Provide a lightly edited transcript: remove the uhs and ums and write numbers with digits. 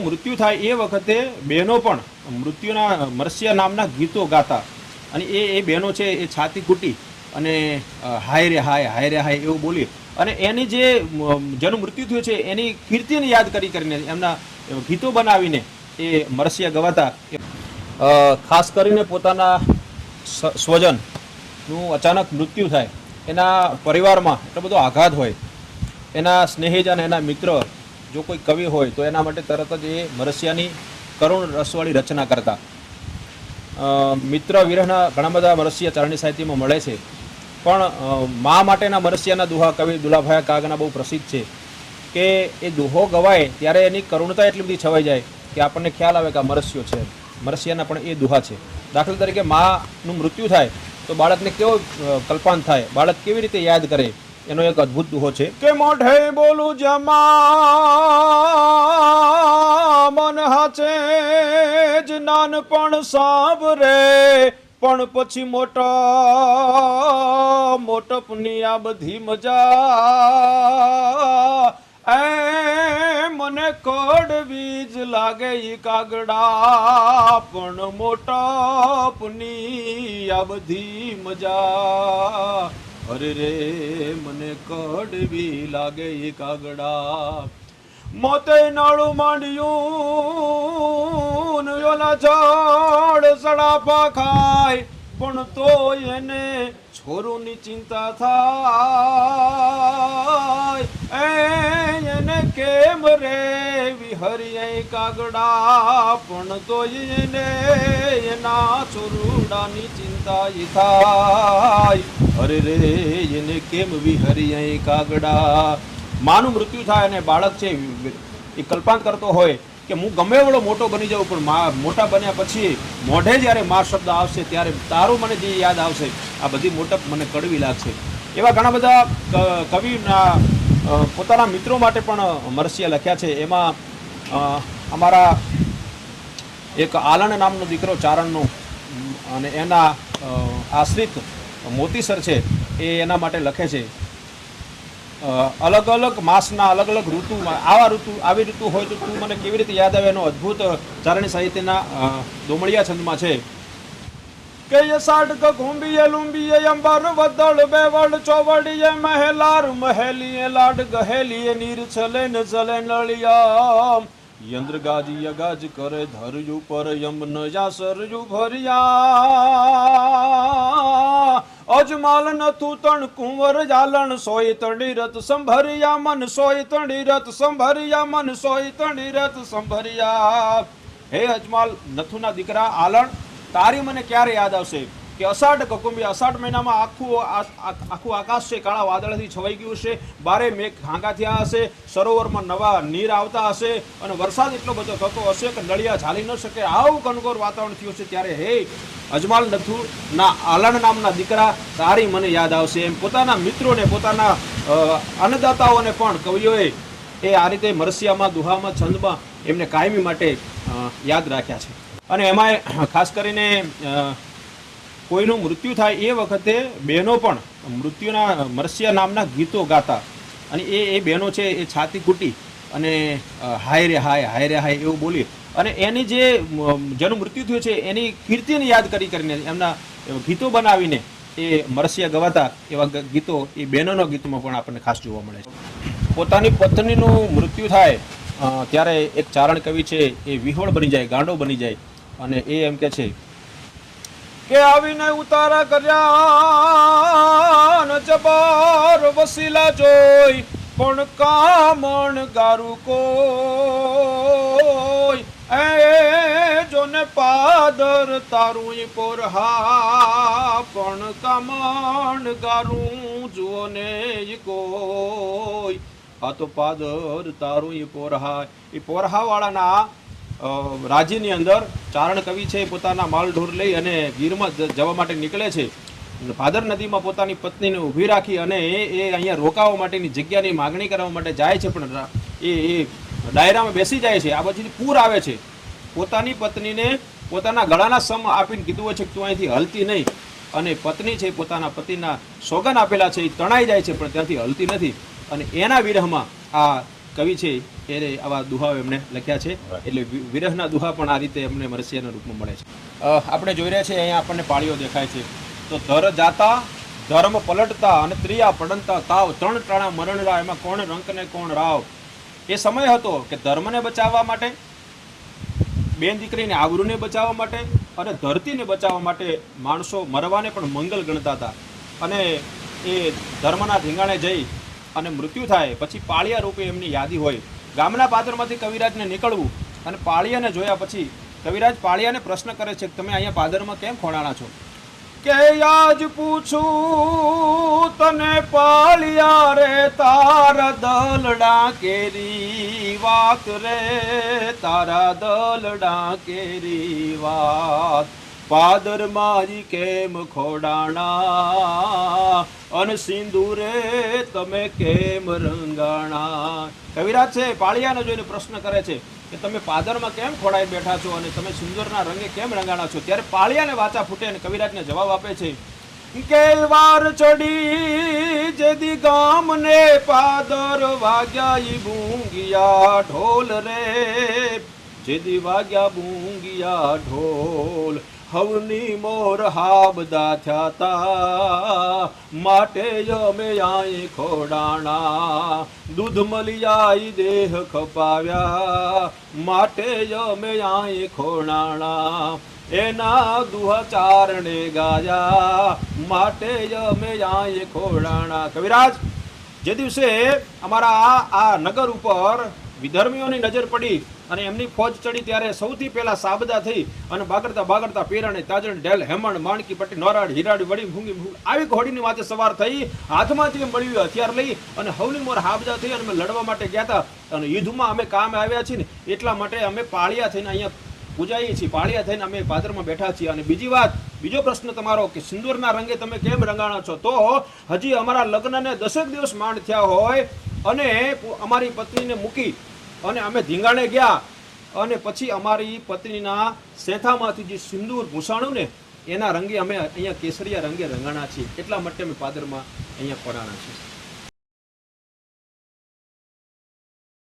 મૃત્યુ થાય એ વખતે બહેનો પણ મૃત્યુના મરસિયા નામના ગીતો ગાતા અને એ બહેનો છે એ છાતી કૂટી અને હાય રે હાય એવું બોલી અને એની જેનું મૃત્યુ થયું છે એની કીર્તિને યાદ કરીને એમના ગીતો બનાવીને એ મરસિયા ગવાતા। ખાસ કરીને પોતાના સ્વજનનું અચાનક મૃત્યુ થાય, એના પરિવારમાં એટલો બધો આઘાત હોય, એના સ્નેહીજન એના મિત્ર જો કોઈ કવિ હોય તો એના માટે તરત જ એ મરસિયાની કરુણ રસવાળી રચના કરતા। મિત્ર વિરહના ઘણા બધા મરસિયા ચારણી સાહિત્યમાં મળે છે, પણ મા માટેના મરસિયાના દુહા કવિ દુલાભાઈ કાગના બહુ પ્રસિદ્ધ છે કે એ દુહો ગવાય ત્યારે એની કરુણતા એટલી બધી છવાઈ જાય કે આપણને ખ્યાલ આવે કે આ મરસિયો છે। મરસિયાના પણ એ દુહા છે। દાખલા તરીકે માનું મૃત્યુ થાય તો બાળકને કેવો કલ્પાંત થાય, બાળક કેવી રીતે યાદ કરે, એનો એક અદ્ભુત દુહો છે કે મોઢે બોલું જમા મન હાચે જ નાનપણ સાંભરે, પણ પછી મોટપની આ બધી મજા એ મને કડવી જ લાગે ઈ કાગડા, પણ મોટપની આ બધી મજા અરે રે મને કડવી લાગે એ કાગડા। મોતે નાળું માંડ્યું ઓલા ઝાડ સડાપા ખાય, પણ તો એને છોરુની ચિંતા થાય એને કેમ રે વિહરીએ કાગડા, પણ તો એને એના છોરુડાની ચિંતા થાય અરે રે એને કેમ વિહરીએ કાગડા। માનું મૃત્યુ થાય અને બાળક છે એ કલ્પાંત કરતો હોય કે હું ગમે એવડો મોટો બની જાઉં પણ મોટા બન્યા પછી મોઢે જ્યારે મા શબ્દ આવશે ત્યારે તારું મને જે યાદ આવશે આ બધી મોટપ મને કડવી લાગશે। એવા ઘણા બધા કવિના પોતાના મિત્રો માટે પણ મરસિયા લખ્યા છે। એમાં અમારા એક આલણ નામનો દીકરો ચારણનો અને એના આશ્રિત મોતીસર છે એ એના માટે લખે છે, અલગ અલગ માસના અલગ અલગ ઋતુમાં આવી ઋતુ હોય તો તું મને કેવી રીતે યાદ આવે, એનો અદ્ભુત ચારણી સાહિત્યના દોમડિયા છંદમાં છે કે સાડક ઘુંબીએ લુંબીએ અંબર વદળ બેવડ ચોવડીએ મહેલાર મહેલીએ લાડ ગહેલીએ નીર છલે ન ચલે નળિયા, યંદ્ર ગાજી ગાજ કરે ધરયુ પર યમ ન જા સરયુ ભર્યા, અજમાલ નથું તણ કુંવર જાલણ સોય તણી રત સંભરિયા મન સોય તણી રત સંભરિયા મન સોય તણી રત સંભરિયા। હે અજમાલ નથુના દીકરા આલણ, તારી મને ક્યારે યાદ આવશે કે અષાઢ કકુંભી અષાઢ મહિનામાં આખું આકાશ છે કાળા વાદળથી છવાઈ ગયું છે, બારે મેઘ હાંગા થયા હશે, સરોવરમાં નવા નીર આવતા હશે અને વરસાદ એટલો બધો થતો હશે કે નળિયા ઝાલી ન શકે, આવું કનકોર વાતાવરણ થયું છે। ત્યારે હે અજમાલ નથુના આલણ નામના દીકરા તારી મને યાદ આવશે એમ પોતાના મિત્રોને પોતાના અન્નદાતાઓને પણ કવિઓએ એ આ રીતે મરસિયામાં દુહામાં છંદમાં એમને કાયમી માટે યાદ રાખ્યા છે। અને એમાં ખાસ કરીને કોઈનું મૃત્યુ થાય એ વખતે બહેનો પણ મૃત્યુના મરસિયા નામના ગીતો ગાતા અને એ બહેનો છે એ છાતી કૂટી અને હાય રે હાય એવું બોલી અને એની જેનું મૃત્યુ થયું છે એની કીર્તિને યાદ કરીને એમના ગીતો બનાવીને એ મરસિયા ગવાતા। એવા ગીતો એ બહેનોના ગીતોમાં પણ આપણને ખાસ જોવા મળે છે। પોતાની પત્નીનું મૃત્યુ થાય ત્યારે એક ચારણ કવિ છે એ વિહોળ બની જાય, ગાંડો બની જાય અને એ એમ કે છે કે આવીને ઉતારા કર્યા જબર વસીલા જોઈ, પણ કામણ ગારું કોઈ એ જોને પાદર તારું પોરહા, પણ કામણ ગારું જોને કોઈ આ તો પાદર તારું પોરહા। એ પોરહા વાળાના રાજ્યની અંદર ચારણ કવિ છે પોતાના માલ ઢોર લઈ અને ગીરમાં જવા માટે નીકળે છે। ભાદર નદીમાં પોતાની પત્નીને ઊભી રાખી અને એ અહીંયા રોકાવા માટેની જગ્યાની માગણી કરવા માટે જાય છે, પણ એ ડાયરામાં બેસી જાય છે। આ પછી પૂર આવે છે, પોતાની પત્નીને પોતાના ગળાના સમ આપીને કીધું હોય છે કે તું અહીંથી હલતી નહીં, અને પત્ની છે પોતાના પતિના સોગન આપેલા છે એ તણાઈ જાય છે પણ ત્યાંથી હલતી નથી, અને એના વિરહમાં આ કવિ છે એ આવા દુહાઓ એમને લખ્યા છે, એટલે વિરહના દુહા પણ આ રીતે એમને મરસિયાના રૂપમાં મળે છે. આપણે જોઈ રહ્યા છીએ અહીંયા આપણને પાળીઓ દેખાય છે. તો ધર જાતા ધર્મ પલટતા અને ત્રિયા પડંતા તાવ ત્રણ ટાણા મરણરા, એમાં કોણ રંક ને કોણ રાવ. એ સમય હતો કે ધર્મને બચાવવા માટે, બેન દીકરીને આબરૂને બચાવવા માટે અને ધરતીને બચાવવા માટે માણસો મરવાને પણ મંગલ ગણતા હતા. અને એ ધર્મના ધીંગાણે જઈ અને મૃત્યુ થાય પછી પાળિયા રૂપે એમની યાદી હોય. ગામના પાદરમાંથી કવિરાજને નીકળવું અને પાળિયાને જોયા પછી કવિરાજ પાળિયાને પ્રશ્ન કરે છે કે તમે અહીંયા પાદરમાં કેમ ખોણાણા છો? કે આજ પૂછું તને પાળિયા રે તારા દલડા કેરી વાત રે, તારા દલડા કેરી વાત. પાદર મારી કેમ ખોડાણા અને સિંદૂરે તમે કેમ રંગાણા. કવિરાજ છે પાળિયાને જોઈને પ્રશ્ન કરે છે કે તમે પાદરમાં કેમ ખોડાઈ બેઠા છો અને તમે સિંદૂરના રંગે કેમ રંગાણા છો? ત્યારે પાળિયાને વાચા ફૂટે અને કવિરાજને જવાબ આપે છે કે વાર ચડી જેદી ગામને પાદર વાગ્યા ઈ બૂંગિયા ઢોલ રે, જેદી વાગ્યા બૂંગિયા ઢોલ. હવની મોર હાબદા થયા તા માટે અમે આય ખોડાણા, દૂધ મલિયાઈ દેહ ખપાવ્યા માટે અમે આય ખોડાણા. એના દુહા ચારણે ગાયા માટે અમે આય ખોડાણા. કવિરાજ, જે દિવસે અમારા આ નગર ઉપર વિધર્મીઓની નજર પડી અને એમની ફોજ ચડી ત્યારે સૌથી પહેલા સાબદા થઈ અને બાગડતા બાગડતા પેરાણે તાજણ ઢેલ હેમણ માણકી પટ્ટી નોરાડ હીરાડી વડી ભૂંગી આવી ઘોડીની માથે સવાર થઈ, હાથમાંથી મળ્યું હથિયાર લઈ અને હવલી મોર હાબદા થઈ અને અમે લડવા માટે ગયા હતા અને યુદ્ધમાં અમે કામ આવ્યા છીએ ને એટલા માટે અમે પાળિયા થઈને અહીંયા પૂજાઈએ છીએ, પાળિયા થઈને અમે પાદરમાં બેઠા છીએ. અને બીજી વાત, બીજો પ્રશ્ન તમારો કે સિંદૂરના રંગે તમે કેમ રંગાણા છો? તો હજી અમારા લગ્નને 10 દિવસ માંડ થયા હોય અને અમારી પત્નીને મૂકી અને અમે ધીંગાણે ગયા અને પછી અમારી પત્નીના સેથામાંથી જે સિંદૂર ભૂસાણું ને એના રંગે અમે અહીંયા કેસરિયા રંગે રંગાણા છીએ, એટલા માટે અમે પાદરમાં અહીંયા પડાણા છીએ.